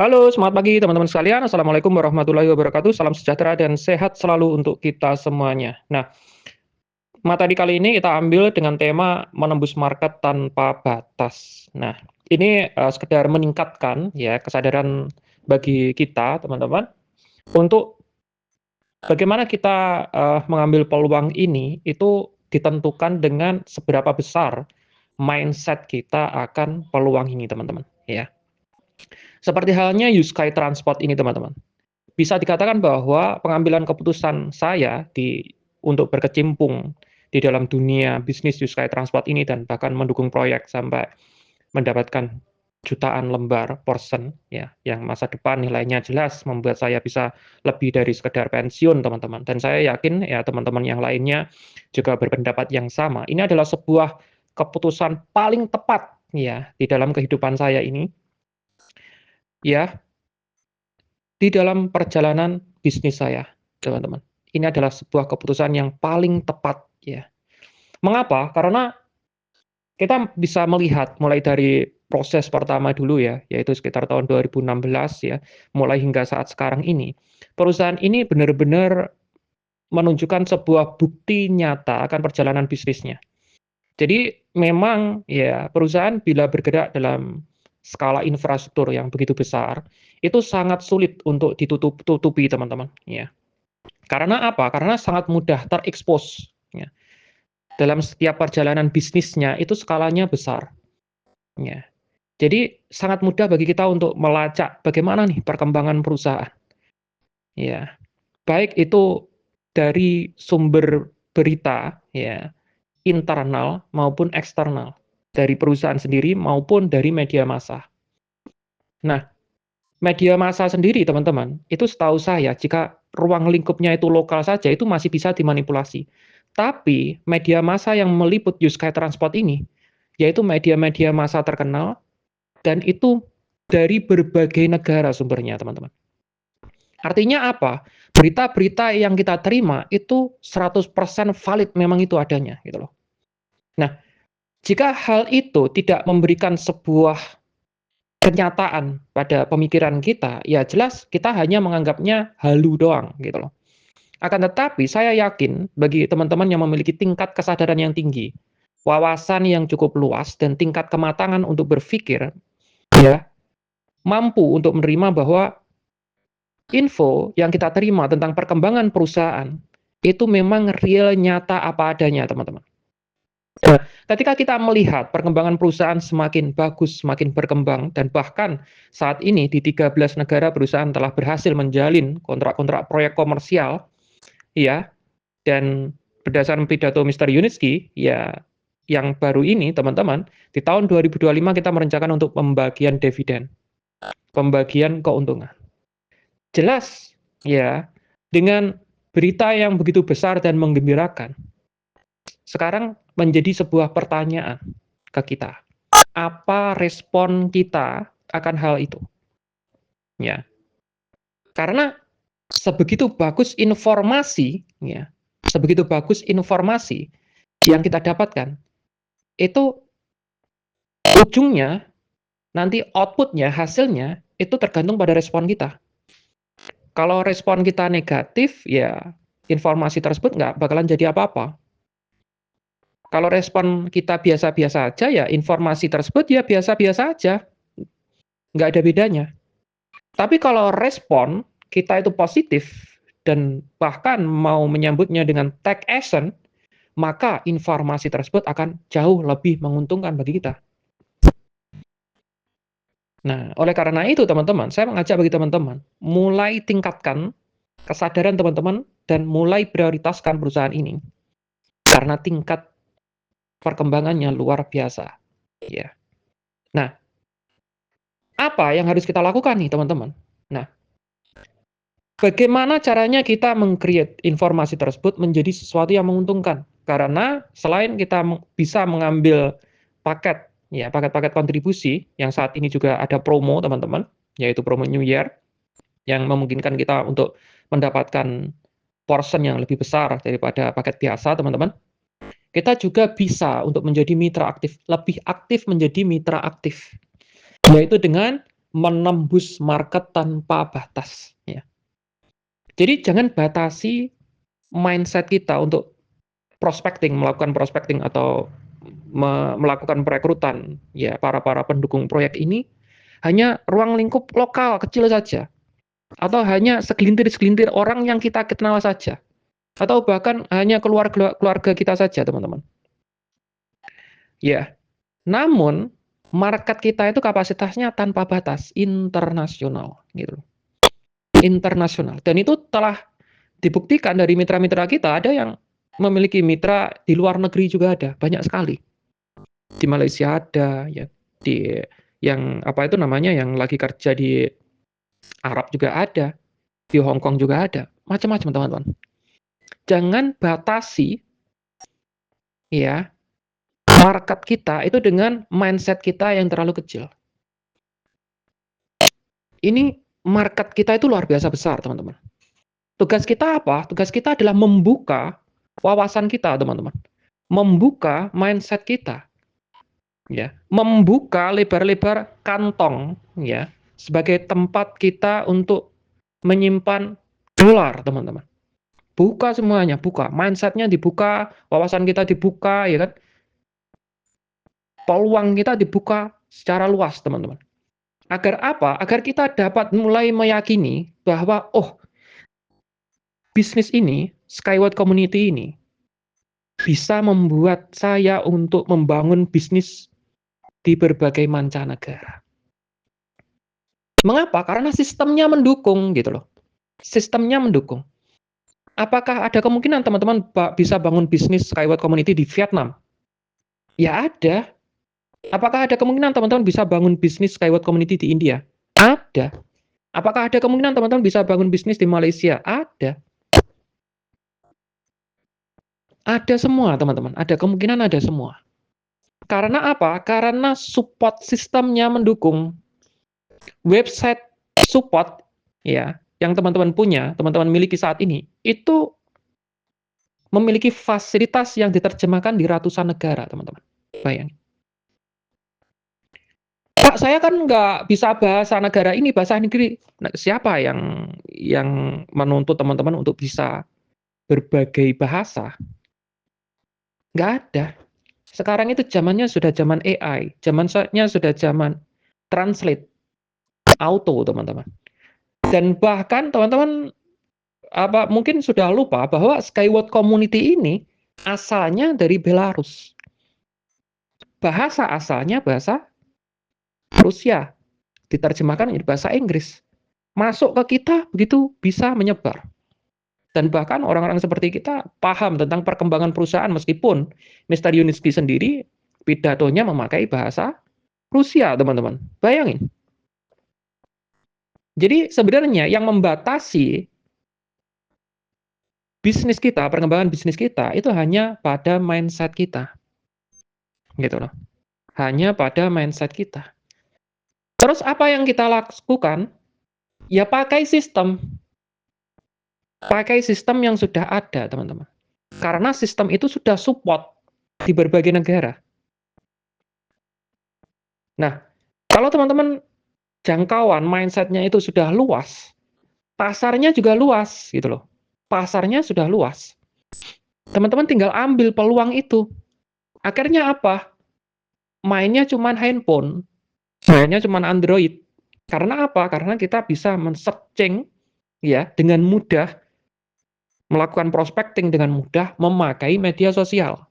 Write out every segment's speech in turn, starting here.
Halo, selamat pagi teman-teman sekalian. Assalamualaikum warahmatullahi wabarakatuh. Salam sejahtera dan sehat selalu untuk kita semuanya. Nah, materi kali ini kita ambil dengan tema menembus market tanpa batas. Nah, ini sekedar meningkatkan ya kesadaran bagi kita, teman-teman, untuk bagaimana kita mengambil peluang ini itu ditentukan dengan seberapa besar mindset kita akan peluang ini, teman-teman, ya. Seperti halnya Sky Transport ini, teman-teman. Bisa dikatakan bahwa pengambilan keputusan saya untuk berkecimpung di dalam dunia bisnis Sky Transport ini dan bahkan mendukung proyek sampai mendapatkan jutaan lembar porsen ya, yang masa depan nilainya jelas membuat saya bisa lebih dari sekedar pensiun, teman-teman. Dan saya yakin ya teman-teman yang lainnya juga berpendapat yang sama. Ini adalah sebuah keputusan paling tepat ya di dalam kehidupan saya ini ya, di dalam perjalanan bisnis saya, teman-teman. Ini adalah sebuah keputusan yang paling tepat, ya. Mengapa? Karena kita bisa melihat mulai dari proses pertama dulu ya, yaitu sekitar tahun 2016 ya, mulai hingga saat sekarang ini. Perusahaan ini benar-benar menunjukkan sebuah bukti nyata akan perjalanan bisnisnya. Jadi memang ya perusahaan bila bergerak dalam skala infrastruktur yang begitu besar, itu sangat sulit untuk ditutupi teman-teman, ya. Karena apa? Karena sangat mudah terekspos, ya. Dalam setiap perjalanan bisnisnya itu skalanya besar, ya. Jadi sangat mudah bagi kita untuk melacak bagaimana nih perkembangan perusahaan, ya. Baik itu dari sumber berita, ya, internal maupun eksternal, dari perusahaan sendiri maupun dari media massa. Nah, media massa sendiri teman-teman, itu setahu saya jika ruang lingkupnya itu lokal saja itu masih bisa dimanipulasi. Tapi media massa yang meliput Sky Transport ini, yaitu media-media massa terkenal dan itu dari berbagai negara sumbernya, teman-teman. Artinya apa? Berita-berita yang kita terima itu 100% valid memang itu adanya gitu loh. Nah, jika hal itu tidak memberikan sebuah kenyataan pada pemikiran kita, ya jelas kita hanya menganggapnya halu doang gitu loh. Akan tetapi saya yakin bagi teman-teman yang memiliki tingkat kesadaran yang tinggi, wawasan yang cukup luas dan tingkat kematangan untuk berpikir, ya, mampu untuk menerima bahwa info yang kita terima tentang perkembangan perusahaan itu memang real nyata apa adanya, teman-teman. Nah, ketika kita melihat perkembangan perusahaan semakin bagus, semakin berkembang, dan bahkan saat ini di 13 negara perusahaan telah berhasil menjalin kontrak-kontrak proyek komersial, ya, dan berdasarkan pidato Mr. Yunitsky, ya, yang baru ini, teman-teman, di tahun 2025 kita merencanakan untuk pembagian dividen, pembagian keuntungan. Jelas, ya, dengan berita yang begitu besar dan menggembirakan, sekarang menjadi sebuah pertanyaan ke kita. Apa respon kita akan hal itu? Ya. Karena sebegitu bagus informasi, ya, sebegitu bagus informasi yang kita dapatkan, itu ujungnya, nanti outputnya, hasilnya, itu tergantung pada respon kita. Kalau respon kita negatif, ya informasi tersebut nggak bakalan jadi apa-apa. Kalau respon kita biasa-biasa aja, ya informasi tersebut ya biasa-biasa aja, nggak ada bedanya. Tapi kalau respon kita itu positif dan bahkan mau menyambutnya dengan take action, maka informasi tersebut akan jauh lebih menguntungkan bagi kita. Nah, oleh karena itu teman-teman, saya mengajak bagi teman-teman, mulai tingkatkan kesadaran teman-teman dan mulai prioritaskan perusahaan ini. Karena tingkat perkembangannya luar biasa. Ya. Nah, apa yang harus kita lakukan nih teman-teman? Nah, bagaimana caranya kita meng-create informasi tersebut menjadi sesuatu yang menguntungkan? Karena selain kita bisa mengambil paket, ya paket-paket kontribusi yang saat ini juga ada promo teman-teman, yaitu promo New Year yang memungkinkan kita untuk mendapatkan portion yang lebih besar daripada paket biasa teman-teman. Kita juga bisa untuk menjadi mitra aktif, lebih aktif menjadi mitra aktif, yaitu dengan menembus market tanpa batas, ya. Jadi jangan batasi mindset kita untuk melakukan prospecting atau melakukan perekrutan, ya, para pendukung proyek ini hanya ruang lingkup lokal kecil saja, atau hanya segelintir-segelintir orang yang kita kenal saja, atau bahkan hanya keluarga kita saja, teman-teman. Ya, namun market kita itu kapasitasnya tanpa batas, internasional, gitu. Internasional. Dan itu telah dibuktikan dari mitra-mitra kita, ada yang memiliki mitra di luar negeri juga ada, banyak sekali. Di Malaysia ada, ya, di yang apa itu namanya, yang lagi kerja di Arab juga ada, di Hong Kong juga ada, macam-macam, teman-teman. Jangan batasi, ya, market kita itu dengan mindset kita yang terlalu kecil. Ini market kita itu luar biasa besar, teman-teman. Tugas kita apa? Tugas kita adalah membuka wawasan kita, teman-teman. Membuka mindset kita. Ya, membuka lebar-lebar kantong, ya, sebagai tempat kita untuk menyimpan dolar, teman-teman. Buka semuanya, buka. Mindset-nya dibuka, wawasan kita dibuka, ya kan? Peluang kita dibuka secara luas, teman-teman. Agar apa? Agar kita dapat mulai meyakini bahwa, oh, bisnis ini, Skyward Community ini, bisa membuat saya untuk membangun bisnis di berbagai mancanegara. Mengapa? Karena sistemnya mendukung, gitu loh. Sistemnya mendukung. Apakah ada kemungkinan teman-teman bisa bangun bisnis Skyward Community di Vietnam? Ya ada. Apakah ada kemungkinan teman-teman bisa bangun bisnis Skyward Community di India? Ada. Apakah ada kemungkinan teman-teman bisa bangun bisnis di Malaysia? Ada. Ada semua, teman-teman. Ada kemungkinan, ada semua. Karena apa? Karena support sistemnya mendukung. Website support, ya, yang teman-teman punya, teman-teman miliki saat ini, itu memiliki fasilitas yang diterjemahkan di ratusan negara, teman-teman. Bayangin. Pak, saya kan nggak bisa bahasa negara ini, bahasa negeri. Nah, siapa yang menuntut teman-teman untuk bisa berbagai bahasa? Nggak ada. Sekarang itu zamannya sudah zaman AI, zamannya sudah zaman translate, auto, teman-teman. Dan bahkan teman-teman mungkin sudah lupa bahwa Skyward Community ini asalnya dari Belarus. Bahasa asalnya bahasa Rusia, diterjemahkan menjadi bahasa Inggris. Masuk ke kita begitu bisa menyebar. Dan bahkan orang-orang seperti kita paham tentang perkembangan perusahaan meskipun Mr. Yuniski sendiri pidatonya memakai bahasa Rusia, teman-teman. Bayangin. Jadi sebenarnya yang membatasi bisnis kita, perkembangan bisnis kita itu hanya pada mindset kita. Gitu loh. Hanya pada mindset kita. Terus apa yang kita lakukan? Ya pakai sistem. Pakai sistem yang sudah ada, teman-teman. Karena sistem itu sudah support di berbagai negara. Nah, kalau teman-teman jangkauan mindset-nya itu sudah luas, pasarnya juga luas, gitu loh. Pasarnya sudah luas. Teman-teman tinggal ambil peluang itu. Akhirnya apa? Mainnya cuma handphone, mainnya cuma Android. Karena apa? Karena kita bisa men-searching, ya, dengan mudah, melakukan prospecting dengan mudah, memakai media sosial.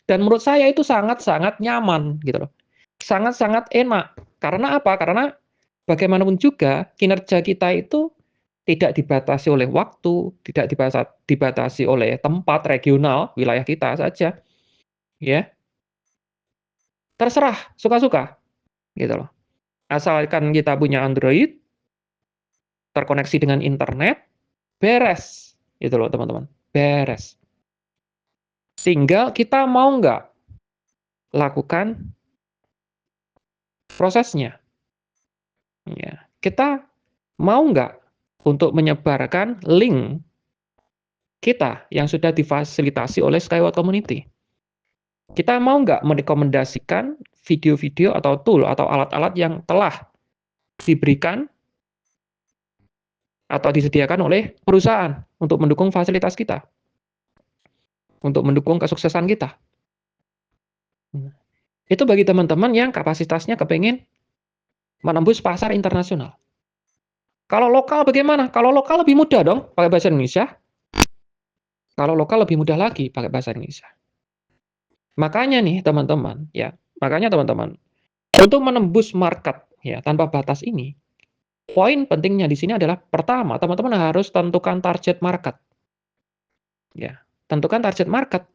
Dan menurut saya itu sangat-sangat nyaman, gitu loh. Sangat-sangat enak. Karena apa? Karena bagaimanapun juga kinerja kita itu tidak dibatasi oleh waktu, tidak dibatasi oleh tempat regional, wilayah kita saja. Ya. Terserah, suka-suka. Gitu loh. Asalkan kita punya Android, terkoneksi dengan internet, beres. Gitu loh, teman-teman. Beres. Tinggal kita mau nggak lakukan prosesnya. Ya. Kita mau nggak untuk menyebarkan link kita yang sudah difasilitasi oleh Skyward Community. Kita mau nggak merekomendasikan video-video atau tool atau alat-alat yang telah diberikan atau disediakan oleh perusahaan untuk mendukung fasilitas kita, untuk mendukung kesuksesan kita. Nah, itu bagi teman-teman yang kapasitasnya kepengen menembus pasar internasional. Kalau lokal bagaimana? Kalau lokal lebih mudah dong pakai bahasa Indonesia. Kalau lokal lebih mudah lagi pakai bahasa Indonesia. Makanya nih teman-teman, ya, makanya teman-teman, untuk menembus market ya tanpa batas ini, poin pentingnya di sini adalah pertama, teman-teman harus tentukan target market. Ya, tentukan target market.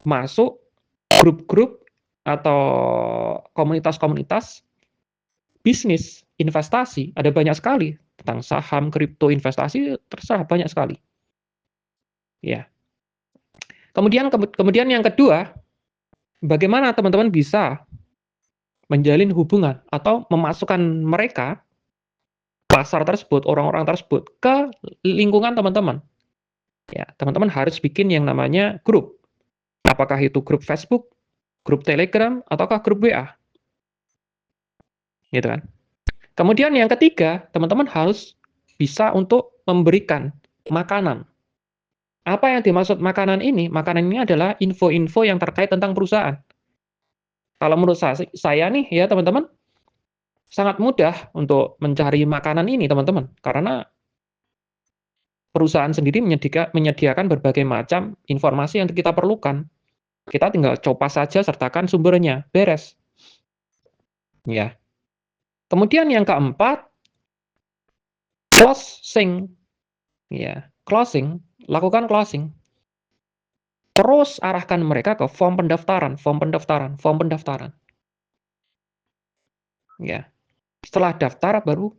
Masuk grup-grup atau komunitas-komunitas bisnis, investasi, ada banyak sekali tentang saham, kripto, investasi, terserah banyak sekali. Ya. Kemudian yang kedua, bagaimana teman-teman bisa menjalin hubungan atau memasukkan mereka, pasar tersebut, orang-orang tersebut ke lingkungan teman-teman. Ya, teman-teman harus bikin yang namanya grup. Apakah itu grup Facebook, grup Telegram, ataukah grup WA? Gitu kan. Kemudian yang ketiga, teman-teman harus bisa untuk memberikan makanan. Apa yang dimaksud makanan ini? Makanan ini adalah info-info yang terkait tentang perusahaan. Kalau menurut saya nih ya teman-teman, sangat mudah untuk mencari makanan ini teman-teman. Karena perusahaan sendiri menyediakan berbagai macam informasi yang kita perlukan. Kita tinggal copas saja sertakan sumbernya, beres. Ya. Kemudian yang keempat, closing. Ya, closing, lakukan closing. Terus arahkan mereka ke form pendaftaran. Ya. Setelah daftar baru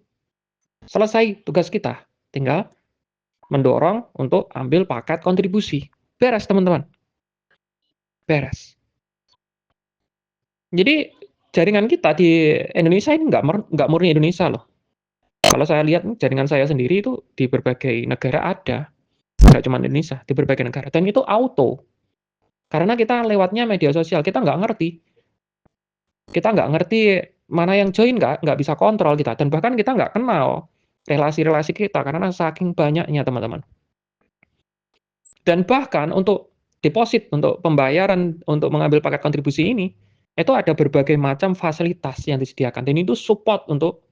selesai tugas kita. Tinggal mendorong untuk ambil paket kontribusi. Beres, teman-teman. Beres. Jadi jaringan kita di Indonesia ini nggak murni Indonesia loh. Kalau saya lihat jaringan saya sendiri itu di berbagai negara ada. Nggak cuma Indonesia, di berbagai negara. Dan itu auto. Karena kita lewatnya media sosial, kita nggak ngerti. Kita nggak ngerti mana yang join, nggak bisa kontrol kita. Dan bahkan kita nggak kenal relasi-relasi kita karena saking banyaknya teman-teman. Dan bahkan untuk deposit, untuk pembayaran, untuk mengambil paket kontribusi ini, itu ada berbagai macam fasilitas yang disediakan. Dan itu support untuk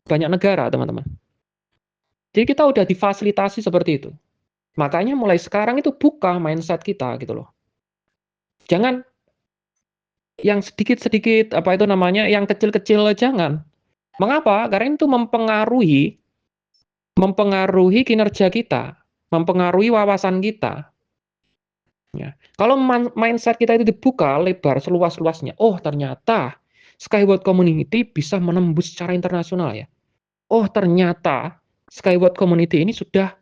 banyak negara, teman-teman. Jadi kita udah difasilitasi seperti itu. Makanya mulai sekarang itu buka mindset kita gitu loh. Jangan yang sedikit-sedikit apa itu namanya, yang kecil-kecil jangan. Mengapa? Karena itu mempengaruhi kinerja kita, mempengaruhi wawasan kita. Ya. Kalau mindset kita itu dibuka lebar seluas-luasnya, oh ternyata Skyward Community bisa menembus secara internasional ya. Oh ternyata Skyward Community ini sudah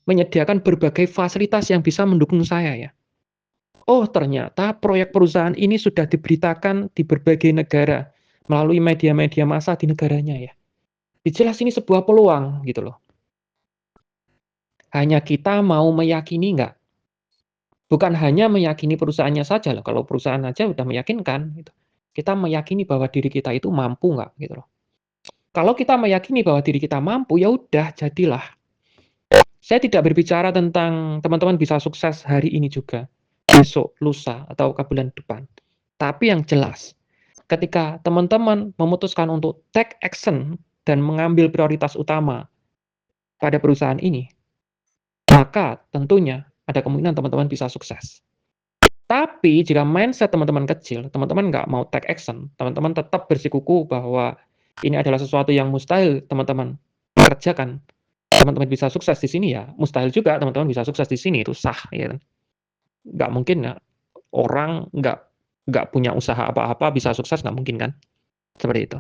menyediakan berbagai fasilitas yang bisa mendukung saya ya. Oh ternyata proyek perusahaan ini sudah diberitakan di berbagai negara melalui media-media massa di negaranya ya. Jelas ini sebuah peluang gitu loh. Hanya kita mau meyakini nggak? Bukan hanya meyakini perusahaannya saja loh. Kalau perusahaan aja udah meyakinkan gitu. Kita meyakini bahwa diri kita itu mampu nggak gitu loh. Kalau kita meyakini bahwa diri kita mampu, ya udah jadilah. Saya tidak berbicara tentang teman-teman bisa sukses hari ini juga, besok, lusa, atau ke bulan depan. Tapi yang jelas, ketika teman-teman memutuskan untuk take action dan mengambil prioritas utama pada perusahaan ini, maka tentunya ada kemungkinan teman-teman bisa sukses. Tapi jika mindset teman-teman kecil, teman-teman nggak mau take action, teman-teman tetap bersikuku bahwa ini adalah sesuatu yang mustahil teman-teman kerjakan, teman-teman bisa sukses di sini ya, mustahil juga teman-teman bisa sukses di sini, itu sah ya kan. Nggak mungkin ya, orang nggak punya usaha apa-apa bisa sukses, nggak mungkin kan, seperti itu.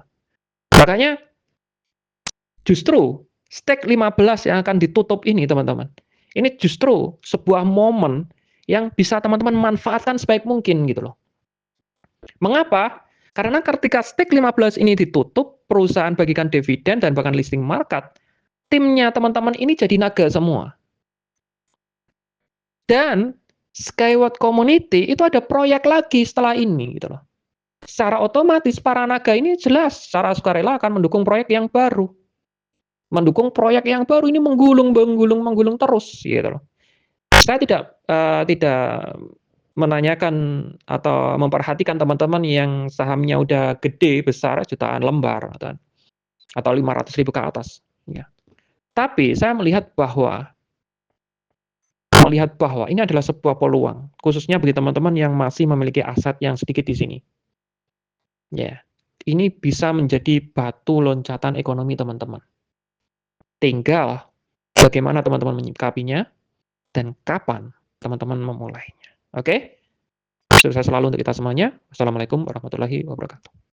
Makanya justru stake 15 yang akan ditutup ini teman-teman, ini justru sebuah momen yang bisa teman-teman manfaatkan sebaik mungkin gitu loh. Mengapa? Karena ketika stake 15 ini ditutup, perusahaan bagikan dividen dan bahkan listing market, timnya teman-teman ini jadi naga semua. Dan Skyward Community itu ada proyek lagi setelah ini gitu loh. secara otomatis para naga ini jelas secara sukarela akan mendukung proyek yang baru. Mendukung proyek yang baru ini menggulung menggulung menggulung terus, gitu loh. Saya tidak menanyakan atau memperhatikan teman-teman yang sahamnya udah gede, besar, jutaan lembar, atau 500.000 ke atas, ya. Tapi saya melihat bahwa ini adalah sebuah peluang, khususnya bagi teman-teman yang masih memiliki aset yang sedikit di sini. Ya, ini bisa menjadi batu loncatan ekonomi teman-teman. Tinggal bagaimana teman-teman menyikapinya dan kapan teman-teman memulainya. Oke? Sukses selalu untuk kita semuanya. Wassalamualaikum warahmatullahi wabarakatuh.